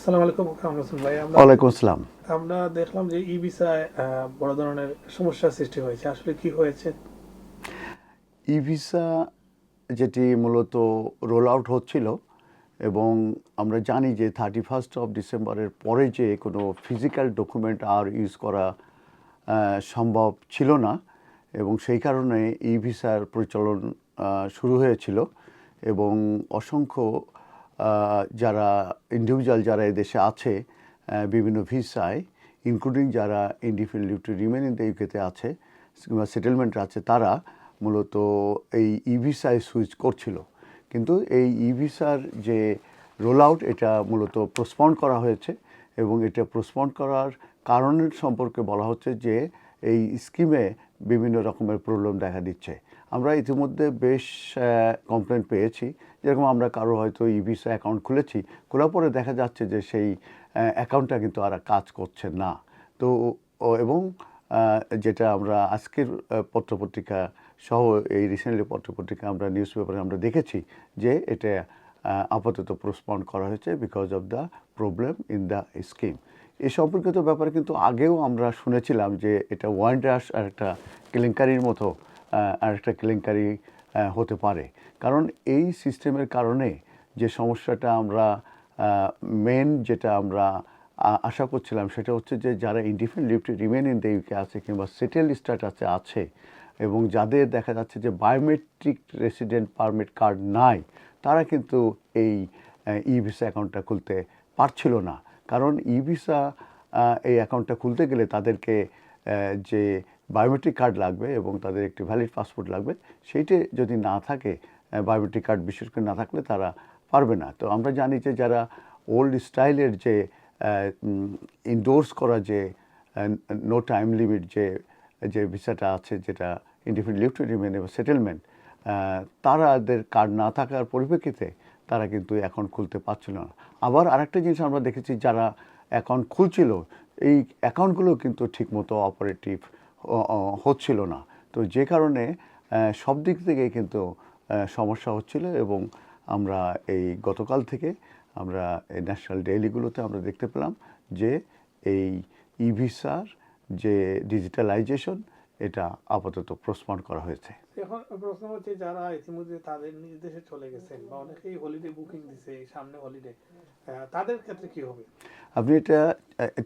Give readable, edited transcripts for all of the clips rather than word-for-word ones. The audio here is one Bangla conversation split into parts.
আসসালামু আলাইকুম কামরুল হোসেন ভাই। ওয়ালাইকুম আসসালাম। আমরা দেখলাম যে ই ভিসায় বড় ধরনের সমস্যার সৃষ্টি হয়েছে, আসলে কি হয়েছে? ই ভিসা যেটি মূলত রোল আউট হচ্ছিল এবং আমরা জানি যে 31 ডিসেম্বরের পরে যে কোনো ফিজিক্যাল ডকুমেন্ট আর ইউজ করা সম্ভব ছিল না এবং সেই কারণে ই ভিসার প্রচলন শুরু হয়েছিল এবং অসংখ্য যারা ইন্ডিভিজুয়াল যারা এদেশে আছে বিভিন্ন ভিসায়, ইনক্লুডিং যারা indefinite leave to remain in the ইউকেতে আছে কিংবা সেটেলমেন্ট আছে, তারা মূলত এই ই ভিসায় সুইচ করছিল। কিন্তু এই ই ভিসার যে রোল আউট, এটা মূলত পোস্টপন্ড করা হয়েছে এবং এটা পোস্টপন্ড করার কারণের সম্পর্কে বলা হচ্ছে যে এই স্কিমে বিভিন্ন রকমের প্রবলেম দেখা দিচ্ছে। আমরা ইতিমধ্যে বেশ কমপ্লেন পেয়েছি, যেরকম আমরা কারো হয়তো ই ভিসা অ্যাকাউন্ট খুলেছি, খোলার পরে দেখা যাচ্ছে যে সেই অ্যাকাউন্টটা কিন্তু আর কাজ করছে না। তো এবং যেটা আমরা আজকের পত্রপত্রিকা সহ এই রিসেন্টলি পত্রপত্রিকা আমরা নিউজ পেপারে আমরা দেখেছি যে এটা আপাতত পোস্টপন্ড করা হয়েছে because of the problem in the scheme. এই সম্পর্কিত ব্যাপারে কিন্তু আগেও আমরা শুনেছিলাম যে এটা ওয়ান্ডার্স আর একটা কেলেঙ্কারির মতো আর একটা কেলেঙ্কারি হতে পারে, কারণ এই সিস্টেমের কারণে যে সমস্যাটা আমরা মেন যেটা আমরা আশা করছিলাম সেটা হচ্ছে যে যারা indefinite leave to remain in the UK আছে কিংবা সেটেল স্ট্যাটাসে আছে এবং যাদের দেখা যাচ্ছে যে বায়োমেট্রিক রেসিডেন্ট পারমিট কার্ড নাই, তারা কিন্তু এই ই ভিসা অ্যাকাউন্টটা খুলতে পারছিল না। কারণ ই ভিসা এই অ্যাকাউন্টটা খুলতে গেলে তাদেরকে যে বায়োমেট্রিক কার্ড লাগবে এবং তাদের একটি ভ্যালিড পাসপোর্ট লাগবে, সেইটি যদি না থাকে, বায়োমেট্রিক কার্ড বিশেষ করে না থাকলে তারা পারবে না। তো আমরা জানি যে যারা ওল্ড স্টাইলের যে ইনডোর্স করা যে নো টাইম লিমিট যে ভিসাটা আছে, যেটা ইনডিফিনিট লিভ টু রিমেন এবং সেটেলমেন্ট, তারাদের কার্ড না থাকার পরিপ্রেক্ষিতে তারা কিন্তু অ্যাকাউন্ট খুলতে পারছিল না। আবার আরেকটা জিনিস আমরা দেখেছি, যারা অ্যাকাউন্ট খুলছিল এই অ্যাকাউন্টগুলো কিন্তু ঠিকমতো অপারেটিভ হচ্ছিল না। তো যে কারণে সব দিক থেকে কিন্তু সমস্যা হচ্ছিল এবং আমরা এই গতকাল থেকে আমরা এই ন্যাশনাল ডেইলিগুলোতে আমরা দেখতে পেলাম যে এই ই ভিসার যে ডিজিটালাইজেশন, এটা আপাতত পোস্টপন্ড করা হয়েছে। এখন প্রশ্ন হচ্ছে, যারা ইতিমধ্যে তাদের নিজ দেশে চলে গেছেন বা অনেকেই হলিডে বুকিং দিছে সামনে হলিডে, তাদের ক্ষেত্রে কি হবে? আপনি এটা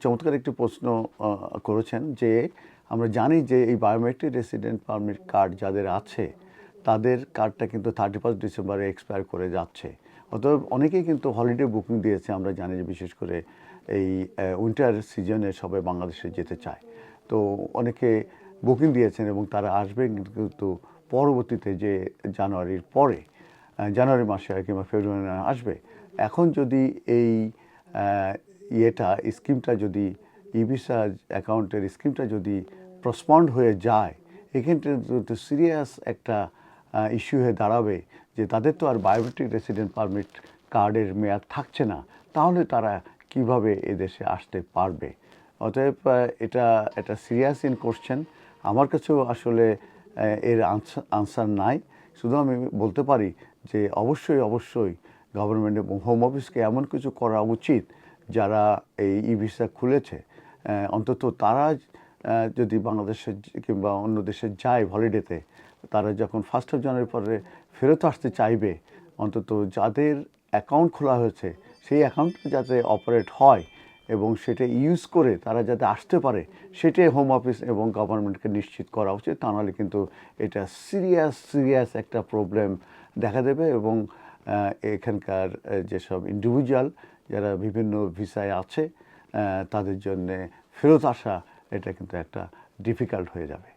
চমৎকার একটি প্রশ্ন করেছেন যে আমরা জানি যে এই বায়োমেট্রিক রেসিডেন্ট পারমিট কার্ড যাদের আছে তাদের কার্ডটা কিন্তু 31 ডিসেম্বরে এক্সপায়ার করে যাচ্ছে। অতএব অনেকেই কিন্তু হলিডে বুকিং দিয়েছে। আমরা জানি যে বিশেষ করে এই উইন্টার সিজনে সবাই বাংলাদেশে যেতে চায়, তো অনেকে বুকিং দিয়েছেন এবং তারা আসবেন কিন্তু পরবর্তীতে যে জানুয়ারির পরে, জানুয়ারি মাসে কিংবা ফেব্রুয়ারি আসবে। এখন যদি এই স্কিমটা যদি ই ভিসা অ্যাকাউন্টের স্কিমটা যদি পোস্টপন্ড হয়ে যায়, এক্ষেত্রে তো সিরিয়াস একটা ইস্যু হয়ে দাঁড়াবে যে তাদের তো আর বায়োমেট্রিক রেসিডেন্ট পারমিট কার্ডের মেয়াদ থাকছে না, তাহলে তারা কিভাবে এদেশে আসতে পারবে? অতএব এটা একটা সিরিয়াস ইন কোশ্চেন। আমার কাছেও আসলে এর আনসার নাই। শুধু আমি বলতে পারি যে অবশ্যই গভর্নমেন্ট এবং হোম অফিসকে এমন কিছু করা উচিত, যারা এই ই ভিসা খুলেছে অন্তত তারা যদি বাংলাদেশে কিংবা অন্য দেশে যায় হলিডেতে, তারা যখন 1 জানুয়ারি পরে ফেরত আসতে চাইবে, অন্তত যাদের অ্যাকাউন্ট খোলা হয়েছে সেই অ্যাকাউন্টটা যাতে অপারেট হয় এবং সেটা ইউজ করে তারা যাতে আসতে পারে, সেটাই হোম অফিস এবং গভর্নমেন্টকে নিশ্চিত করা উচিত। তা নাহলে কিন্তু এটা সিরিয়াস একটা প্রবলেম দেখা দেবে এবং এখানকার যেসব ইন্ডিভিজুয়াল যারা বিভিন্ন ভিসায় আছে তাদের জন্যে ফেরত আসা, এটা কিন্তু একটা ডিফিকাল্ট হয়ে যাবে।